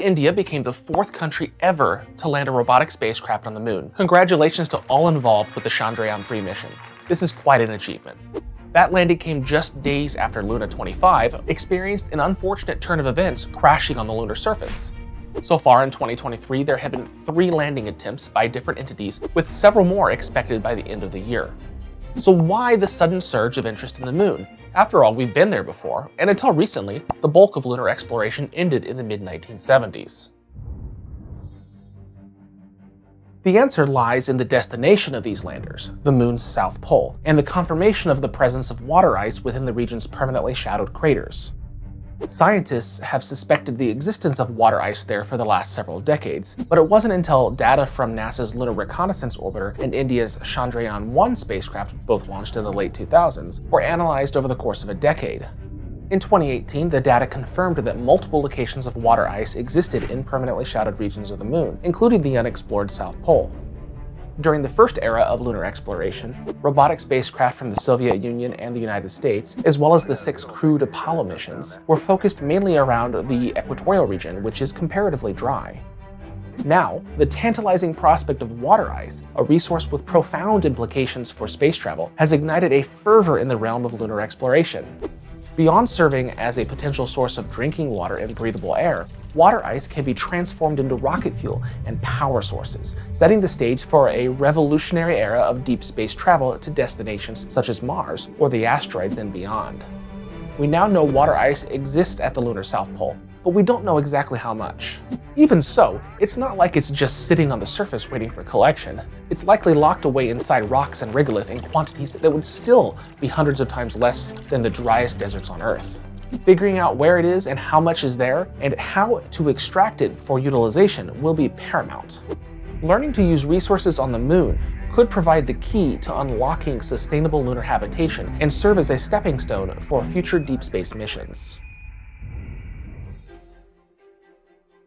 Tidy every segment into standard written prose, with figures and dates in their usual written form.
India became the 4th country ever to land a robotic spacecraft on the moon. Congratulations to all involved with the Chandrayaan 3 mission. This is quite an achievement. That landing came just days after Luna 25 experienced an unfortunate turn of events, crashing on the lunar surface. So far in 2023, there have been 3 landing attempts by different entities, with several more expected by the end of the year. So why the sudden surge of interest in the moon? After all, we've been there before, and until recently, the bulk of lunar exploration ended in the mid-1970s. The answer lies in the destination of these landers, the moon's south pole, and the confirmation of the presence of water ice within the region's permanently shadowed craters. Scientists have suspected the existence of water ice there for the last several decades, but it wasn't until data from NASA's Lunar Reconnaissance Orbiter and India's Chandrayaan-1 spacecraft, both launched in the late 2000s, were analyzed over the course of a decade. In 2018, the data confirmed that multiple locations of water ice existed in permanently shadowed regions of the moon, including the unexplored South Pole. During the first era of lunar exploration, robotic spacecraft from the Soviet Union and the United States, as well as the 6 crewed Apollo missions, were focused mainly around the equatorial region, which is comparatively dry. Now, the tantalizing prospect of water ice, a resource with profound implications for space travel, has ignited a fervor in the realm of lunar exploration. Beyond serving as a potential source of drinking water and breathable air, water ice can be transformed into rocket fuel and power sources, setting the stage for a revolutionary era of deep space travel to destinations such as Mars or the asteroids and beyond. We now know water ice exists at the lunar South Pole, but we don't know exactly how much. Even so, it's not like it's just sitting on the surface waiting for collection. It's likely locked away inside rocks and regolith in quantities that would still be hundreds of times less than the driest deserts on Earth. Figuring out where it is and how much is there, and how to extract it for utilization will be paramount. Learning to use resources on the moon could provide the key to unlocking sustainable lunar habitation and serve as a stepping stone for future deep space missions.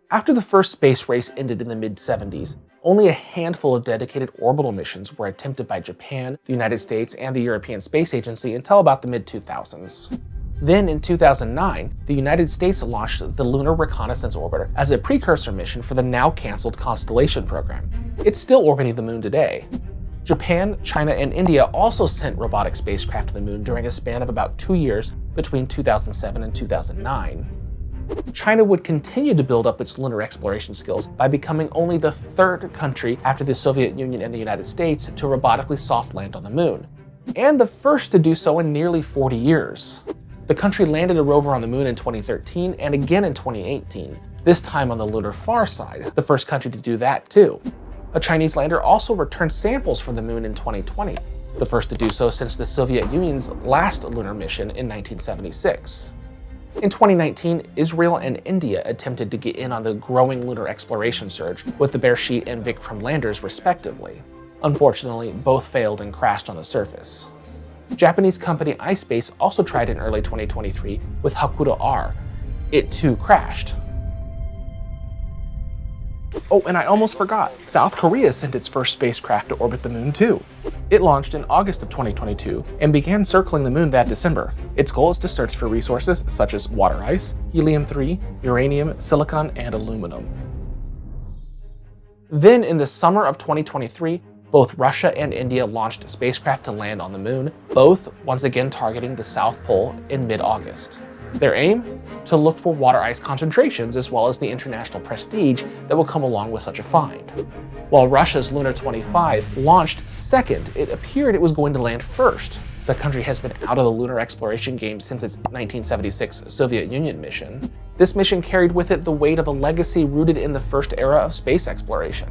After the first space race ended in the mid-70s, only a handful of dedicated orbital missions were attempted by Japan, the United States, and the European Space Agency until about the mid-2000s. Then, in 2009, the United States launched the Lunar Reconnaissance Orbiter as a precursor mission for the now-canceled Constellation program. It's still orbiting the moon today. Japan, China, and India also sent robotic spacecraft to the moon during a span of about 2 years between 2007 and 2009. China would continue to build up its lunar exploration skills by becoming only the 3rd country after the Soviet Union and the United States to robotically soft land on the moon, and the first to do so in nearly 40 years. The country landed a rover on the moon in 2013 and again in 2018, this time on the lunar far side, the first country to do that too. A Chinese lander also returned samples from the moon in 2020, the first to do so since the Soviet Union's last lunar mission in 1976. In 2019, Israel and India attempted to get in on the growing lunar exploration surge with the Beresheet and Vikram landers respectively. Unfortunately, both failed and crashed on the surface. Japanese company iSpace also tried in early 2023 with Hakuto-R. It too crashed. Oh, and I almost forgot, South Korea sent its first spacecraft to orbit the moon too. It launched in August of 2022 and began circling the moon that December. Its goal is to search for resources such as water ice, helium-3, uranium, silicon, and aluminum. Then in the summer of 2023, both Russia and India launched spacecraft to land on the moon, both once again targeting the South Pole in mid-August. Their aim? To look for water ice concentrations as well as the international prestige that will come along with such a find. While Russia's Luna 25 launched second, it appeared it was going to land first. The country has been out of the lunar exploration game since its 1976 Soviet Union mission. This mission carried with it the weight of a legacy rooted in the first era of space exploration.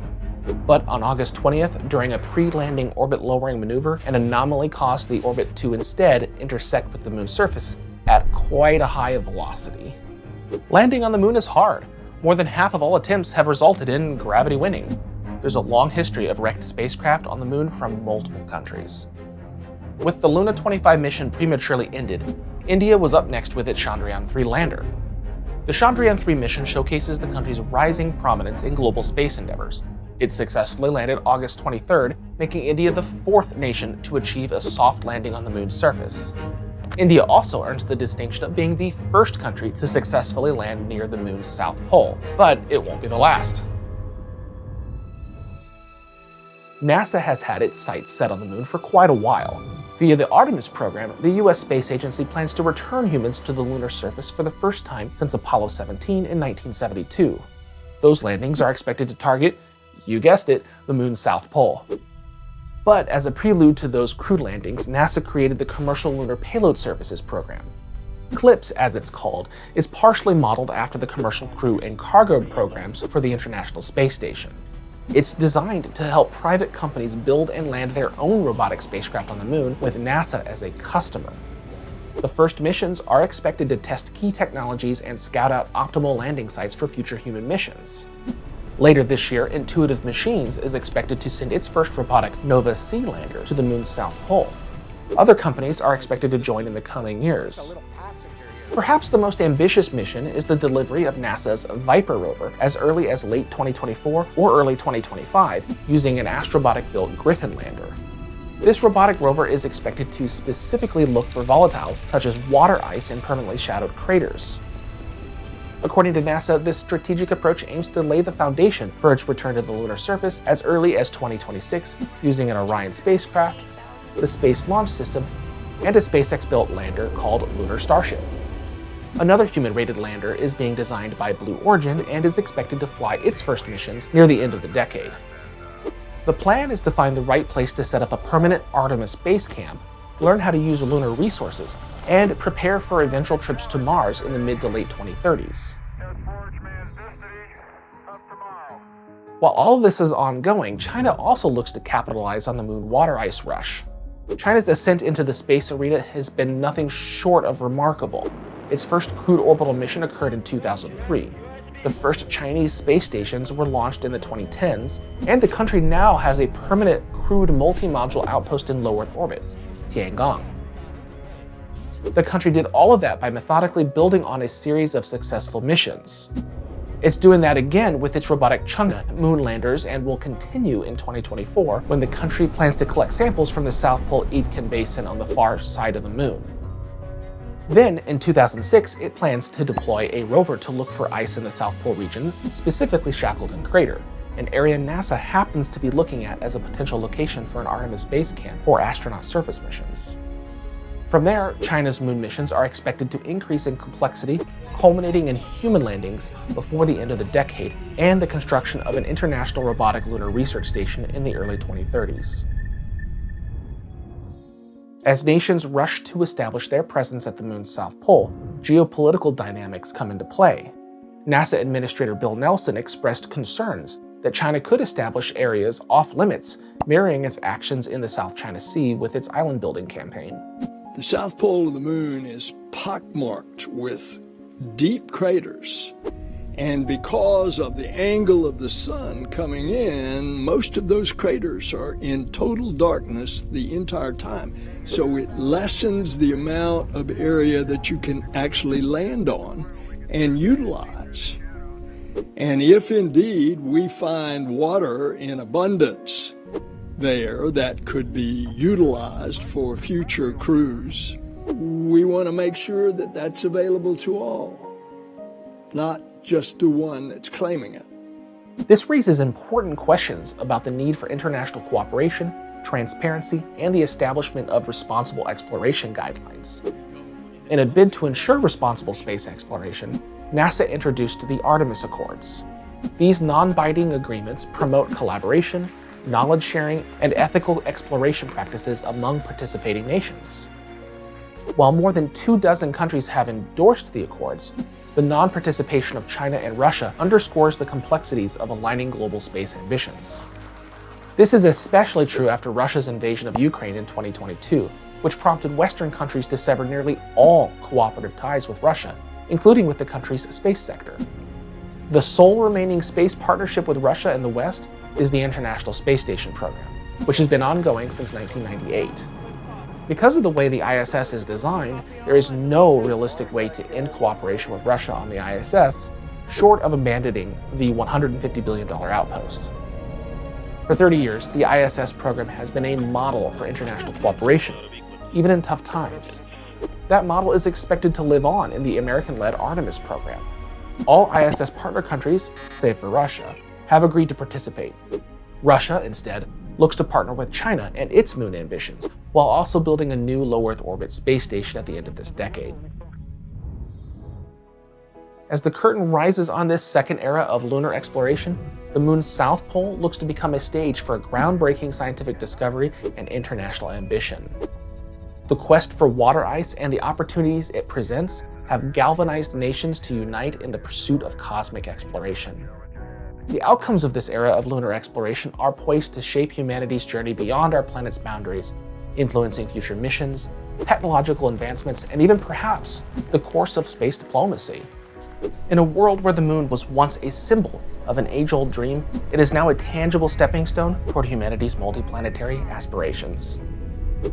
But on August 20th, during a pre-landing orbit-lowering maneuver, an anomaly caused the orbit to instead intersect with the moon's surface at quite a high velocity. Landing on the moon is hard. More than half of all attempts have resulted in gravity winning. There's a long history of wrecked spacecraft on the moon from multiple countries. With the Luna 25 mission prematurely ended, India was up next with its Chandrayaan 3 lander. The Chandrayaan 3 mission showcases the country's rising prominence in global space endeavors. It successfully landed August 23rd, making India the 4th nation to achieve a soft landing on the moon's surface. India also earns the distinction of being the first country to successfully land near the moon's south pole, but it won't be the last. NASA has had its sights set on the moon for quite a while. Via the Artemis program, the US Space Agency plans to return humans to the lunar surface for the first time since Apollo 17 in 1972. Those landings are expected to target, you guessed it, the moon's south pole. But as a prelude to those crewed landings, NASA created the Commercial Lunar Payload Services program. CLPS, as it's called, is partially modeled after the Commercial Crew and Cargo programs for the International Space Station. It's designed to help private companies build and land their own robotic spacecraft on the moon with NASA as a customer. The first missions are expected to test key technologies and scout out optimal landing sites for future human missions. Later this year, Intuitive Machines is expected to send its first robotic Nova-C lander to the moon's south pole. Other companies are expected to join in the coming years. Perhaps the most ambitious mission is the delivery of NASA's Viper rover as early as late 2024 or early 2025 using an Astrobotic-built Griffin lander. This robotic rover is expected to specifically look for volatiles such as water ice in permanently shadowed craters. According to NASA, this strategic approach aims to lay the foundation for its return to the lunar surface as early as 2026 using an Orion spacecraft, the Space Launch System, and a SpaceX-built lander called Lunar Starship. Another human-rated lander is being designed by Blue Origin and is expected to fly its first missions near the end of the decade. The plan is to find the right place to set up a permanent Artemis base camp, learn how to use lunar resources, and prepare for eventual trips to Mars in the mid to late 2030s. While all of this is ongoing, China also looks to capitalize on the moon water ice rush. China's ascent into the space arena has been nothing short of remarkable. Its first crewed orbital mission occurred in 2003. The first Chinese space stations were launched in the 2010s, and the country now has a permanent crewed multi-module outpost in low Earth orbit, Tiangong. The country did all of that by methodically building on a series of successful missions. It's doing that again with its robotic chang'e moon landers and will continue in 2024 when the country plans to collect samples from the South Pole Aitken Basin on the far side of the moon. Then, in 2006, it plans to deploy a rover to look for ice in the South Pole region, specifically Shackleton Crater, an area NASA happens to be looking at as a potential location for an Artemis base camp for astronaut surface missions. From there, China's moon missions are expected to increase in complexity, culminating in human landings before the end of the decade and the construction of an international robotic lunar research station in the early 2030s. As nations rush to establish their presence at the moon's south pole, geopolitical dynamics come into play. NASA Administrator Bill Nelson expressed concerns that China could establish areas off-limits, mirroring its actions in the South China Sea with its island-building campaign. The south pole of the moon is pockmarked with deep craters, and because of the angle of the sun coming in, most of those craters are in total darkness the entire time. So it lessens the amount of area that you can actually land on and utilize. And if indeed we find water in abundance there that could be utilized for future crews, we want to make sure that that's available to all, not just the one that's claiming it. This raises important questions about the need for international cooperation, transparency, and the establishment of responsible exploration guidelines. In a bid to ensure responsible space exploration, NASA introduced the Artemis Accords. These non-binding agreements promote collaboration, knowledge sharing, and ethical exploration practices among participating nations. While more than 24 countries have endorsed the Accords, the non-participation of China and Russia underscores the complexities of aligning global space ambitions. This is especially true after Russia's invasion of Ukraine in 2022, which prompted Western countries to sever nearly all cooperative ties with Russia, including with the country's space sector. The sole remaining space partnership with Russia and the West is the International Space Station program, which has been ongoing since 1998. Because of the way the ISS is designed, there is no realistic way to end cooperation with Russia on the ISS, short of abandoning the $150 billion outpost. For 30 years, the ISS program has been a model for international cooperation, even in tough times. That model is expected to live on in the American-led Artemis program. All ISS partner countries, save for Russia, have agreed to participate. Russia, instead, looks to partner with China and its moon ambitions, while also building a new low Earth orbit space station at the end of this decade. As the curtain rises on this second era of lunar exploration, the moon's south pole looks to become a stage for a groundbreaking scientific discovery and international ambition. The quest for water ice and the opportunities it presents have galvanized nations to unite in the pursuit of cosmic exploration. The outcomes of this era of lunar exploration are poised to shape humanity's journey beyond our planet's boundaries, influencing future missions, technological advancements, and even perhaps the course of space diplomacy. In a world where the moon was once a symbol of an age-old dream, it is now a tangible stepping stone toward humanity's multiplanetary aspirations.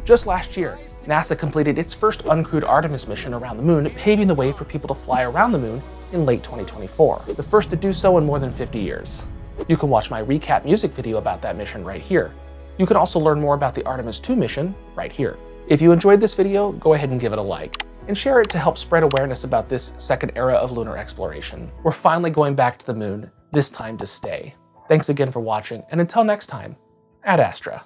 Just last year, NASA completed its first uncrewed Artemis mission around the moon, paving the way for people to fly around the moon in late 2024, the first to do so in more than 50 years. You can watch my recap music video about that mission right here. You can also learn more about the Artemis 2 mission right here. If you enjoyed this video, go ahead and give it a like, and share it to help spread awareness about this second era of lunar exploration. We're finally going back to the moon, this time to stay. Thanks again for watching, and until next time, Ad Astra.